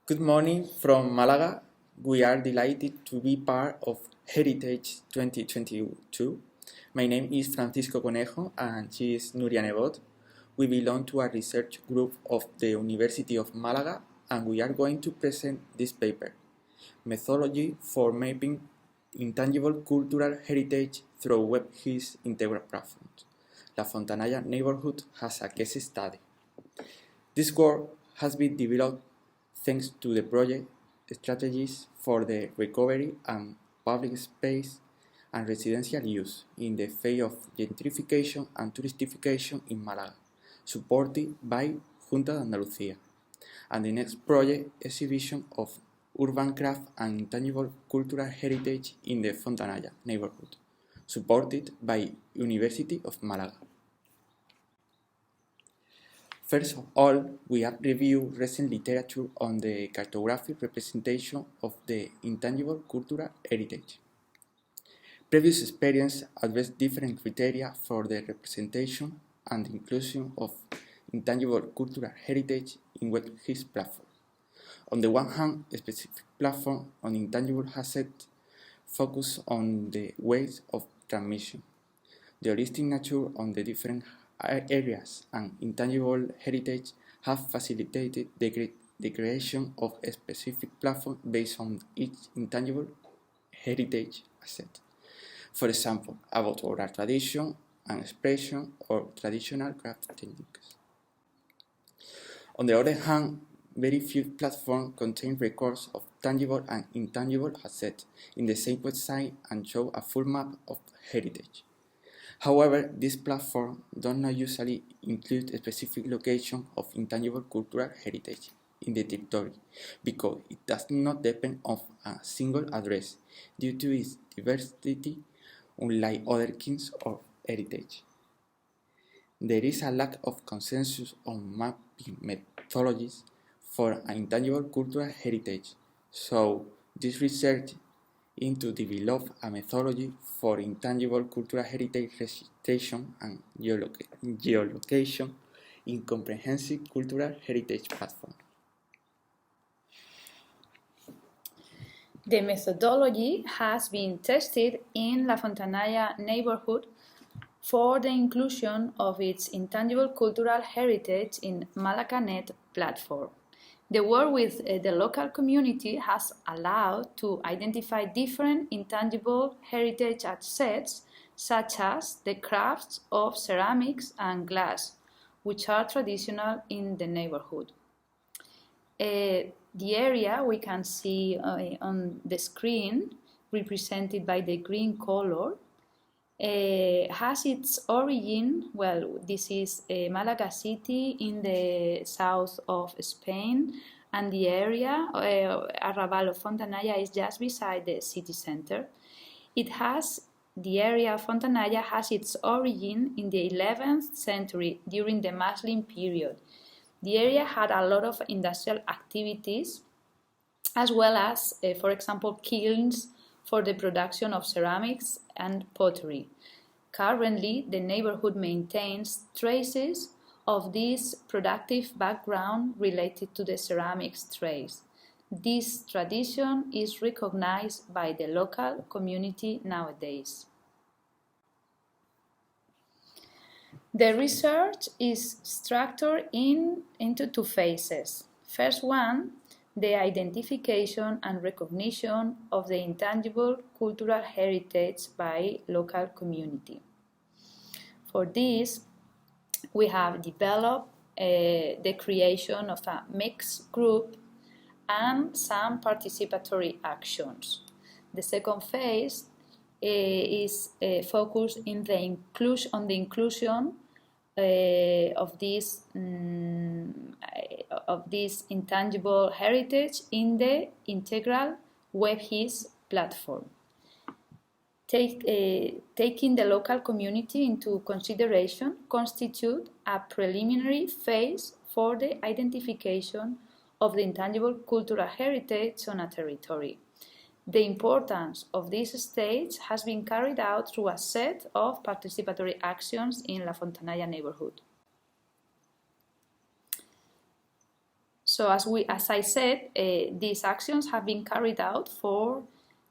Good morning from Malaga. We are delighted to be part of Heritage 2022. My name is Francisco Conejo and she is Nuria Nebot. We belong to a research group of the University of Malaga and we are going to present this paper, Methodology for Mapping Intangible Cultural Heritage through WebGIS Integral Platforms. La Fontanalla neighborhood has a case study. This work has been developed thanks to the project Strategies for the Recovery and Public Space and Residential Use in the Face of Gentrification and Touristification in Malaga, supported by Junta de Andalucía, and the next project Exhibition of Urban Craft and Intangible Cultural Heritage in the Fontanalla neighborhood, supported by University of Malaga. First of all, we have reviewed recent literature on the cartographic representation of the intangible cultural heritage. Previous experience addressed different criteria for the representation and inclusion of intangible cultural heritage in WebGIS platform. On the one hand, a specific platform on intangible assets focus on the ways of transmission, the holistic nature on the different areas and intangible heritage have facilitated the creation of a specific platform based on each intangible heritage asset. For example, about oral tradition and expression or traditional craft techniques. On the other hand, very few platforms contain records of tangible and intangible assets in the same website and show a full map of heritage. However, this platform does not usually include a specific location of intangible cultural heritage in the territory because it does not depend on a single address due to its diversity, unlike other kinds of heritage. There is a lack of consensus on mapping methodologies for an intangible cultural heritage, so this research to develop a methodology for intangible cultural heritage registration and geolocation in comprehensive cultural heritage platform. The methodology has been tested in La Fontanalla neighborhood for the inclusion of its intangible cultural heritage in MalagaNet platform. The work with the local community has allowed to identify different intangible heritage assets, such as the crafts of ceramics and glass, which are traditional in the neighborhood. The area we can see on the screen, represented by the green color, has its origin, this is Malaga city in the south of Spain, and the area, Arrabal of Fontanalla, is just beside the city center. The area of Fontanalla has its origin in the 11th century during the Muslim period. The area had a lot of industrial activities, as well as, for example, kilns for the production of ceramics and pottery. Currently, the neighborhood maintains traces of this productive background related to the ceramics trade. This tradition is recognized by the local community nowadays. The research is structured into two phases. First one, the identification and recognition of the intangible cultural heritage by local community. For this, we have developed the creation of a mixed group and some participatory actions. The second phase is focused on the inclusion of this intangible heritage in the integral WebGIS platform. Taking the local community into consideration constitute a preliminary phase for the identification of the intangible cultural heritage on a territory. The importance of this stage has been carried out through a set of participatory actions in La Fontanalla neighborhood. So as I said, these actions have been carried out for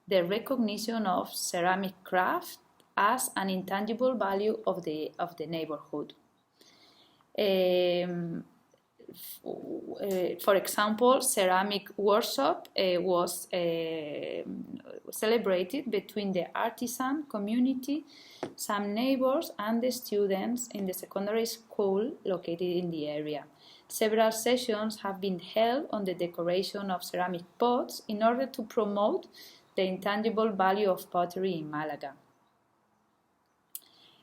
the recognition of ceramic craft as an intangible value of the neighborhood. For example, ceramic workshop was celebrated between the artisan community, some neighbors, and the students in the secondary school located in the area. Several sessions have been held on the decoration of ceramic pots in order to promote the intangible value of pottery in Malaga.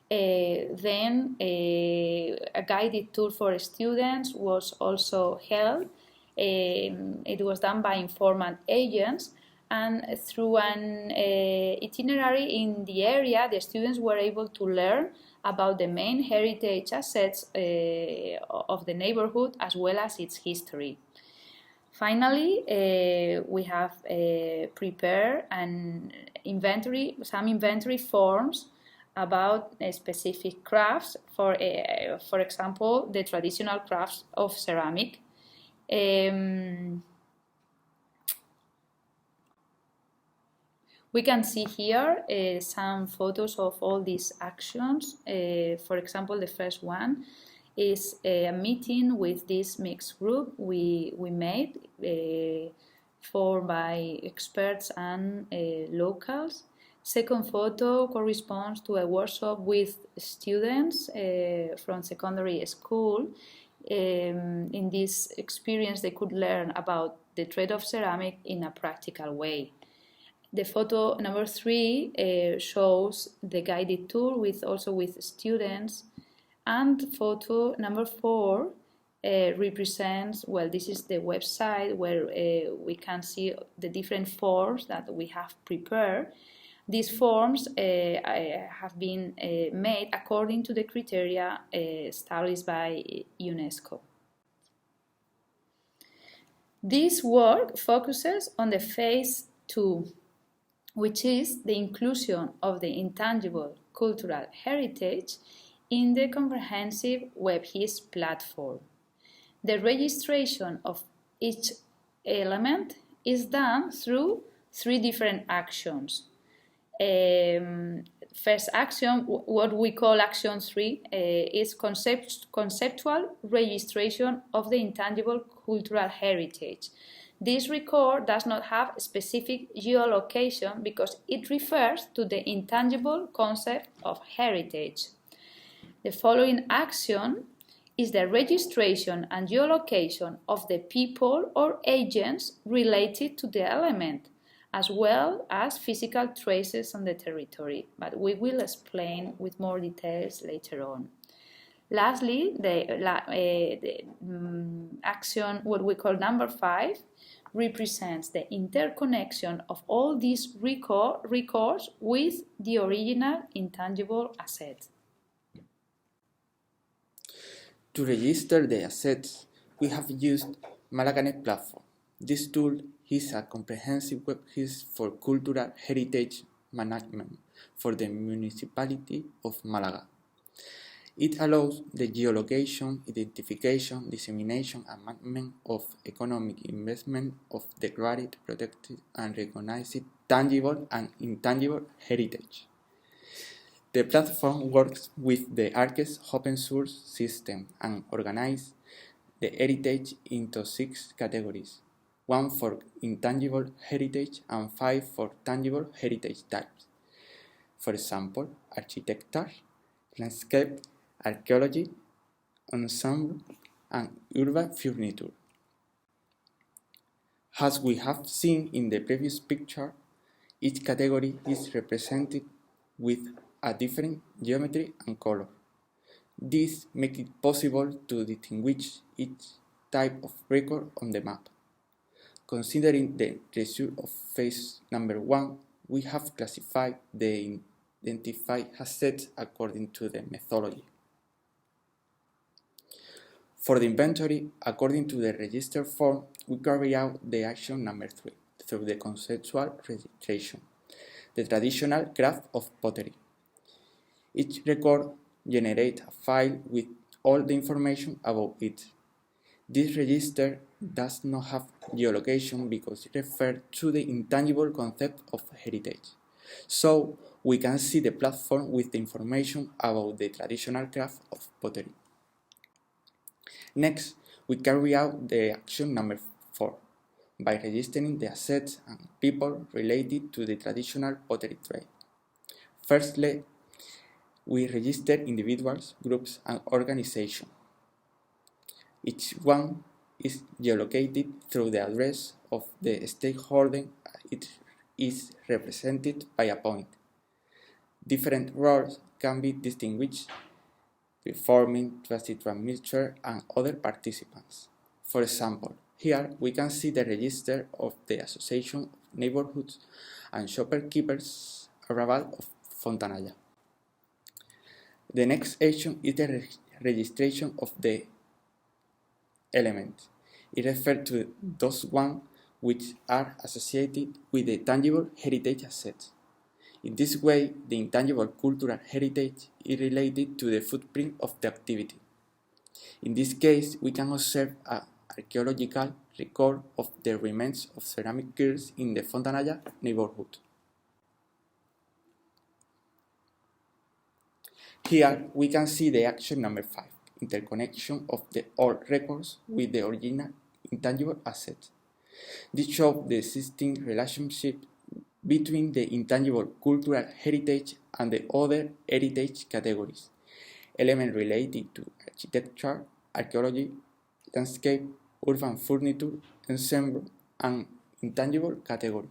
Then a guided tour for students was also held. It was done by informant agents, and through an itinerary in the area, the students were able to learn about the main heritage assets of the neighborhood as well as its history. Finally, we have prepared some inventory forms about specific crafts, for example, the traditional crafts of ceramic. We can see here some photos of all these actions. For example, the first one is a meeting with this mixed group we made formed by experts and locals. Second photo corresponds to a workshop with students from secondary school. In this experience, they could learn about the trade of ceramic in a practical way. The photo number 3 shows the guided tour also with students, and photo number 4 represents, well, this is the website where we can see the different forms that we have prepared. These forms have been made according to the criteria established by UNESCO. This work focuses on the phase 2, which is the inclusion of the intangible cultural heritage in the comprehensive WebHIS platform. The registration of each element is done through 3 different actions. First action, what we call action 3, is conceptual registration of the intangible cultural heritage. This record does not have a specific geolocation because it refers to the intangible concept of heritage. The following action is the registration and geolocation of the people or agents related to the element, as well as physical traces on the territory, but we will explain with more details later on. Lastly, the action, what we call number 5, represents the interconnection of all these records with the original intangible asset. To register the assets, we have used Malaganet platform. This tool is a comprehensive WebHIS for cultural heritage management for the municipality of Malaga. It allows the geolocation, identification, dissemination, and management of economic investment of declared, protected, and recognized tangible and intangible heritage. The platform works with the ArcGIS open source system and organizes the heritage into 6 categories, 1 for intangible heritage and 5 for tangible heritage types. For example, architecture, landscape, archaeology, ensemble, and urban furniture. As we have seen in the previous picture, each category is represented with a different geometry and color. This makes it possible to distinguish each type of record on the map. Considering the result of phase number 1, we have classified the identified assets according to the methodology. For the inventory, according to the register form, we carry out the action number 3 through the conceptual registration, the traditional craft of pottery. Each record generates a file with all the information about it. This register does not have geolocation because it refers to the intangible concept of heritage. So we can see the platform with the information about the traditional craft of pottery. Next, we carry out the action number 4 by registering the assets and people related to the traditional pottery trade. Firstly, we register individuals, groups, and organizations. Each one is geolocated through the address of the stakeholder. It is represented by a point. Different roles can be distinguished, performing, trusted transmitter, and other participants. For example, here we can see the register of the Association of Neighborhoods and Shopkeepers Arrabal of Fontanalla. The next action is the registration of the elements. It refers to those ones which are associated with the tangible heritage assets. In this way, the intangible cultural heritage is related to the footprint of the activity. In this case, we can observe an archaeological record of the remains of ceramic gears in the Fontanalla neighborhood. Here, we can see the action number 5, interconnection of the old records with the original intangible assets. This shows the existing relationship between the intangible cultural heritage and the other heritage categories, elements related to architecture, archaeology, landscape, urban furniture, ensemble, and intangible category.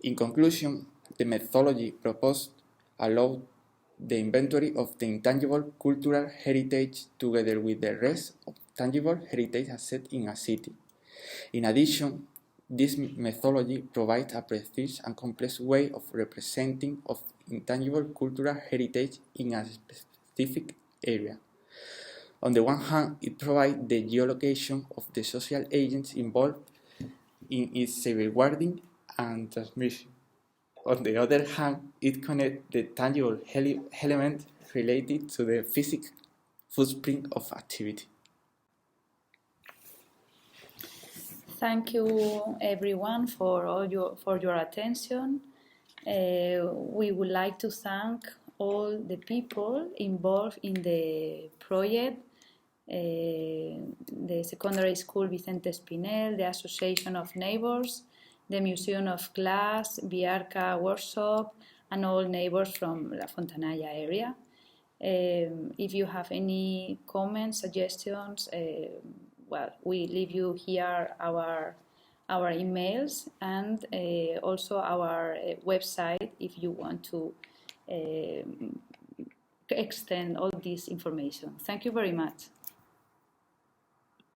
In conclusion, the methodology proposed allows the inventory of the intangible cultural heritage together with the rest of tangible heritage assets in a city. In addition, this methodology provides a precise and complex way of representing of intangible cultural heritage in a specific area. On the one hand, it provides the geolocation of the social agents involved in its safeguarding and transmission. On the other hand, it connects the tangible element related to the physical footprint of activity. Thank you, everyone, for your attention. We would like to thank all the people involved in the project, the Secondary School Vicente Espinel, the Association of Neighbors, the Museum of Glass, Biarca Workshop, and all neighbors from La Fontanalla area. If you have any comments, suggestions, well, we leave you here our emails and also our website if you want to extend all this information. Thank you very much.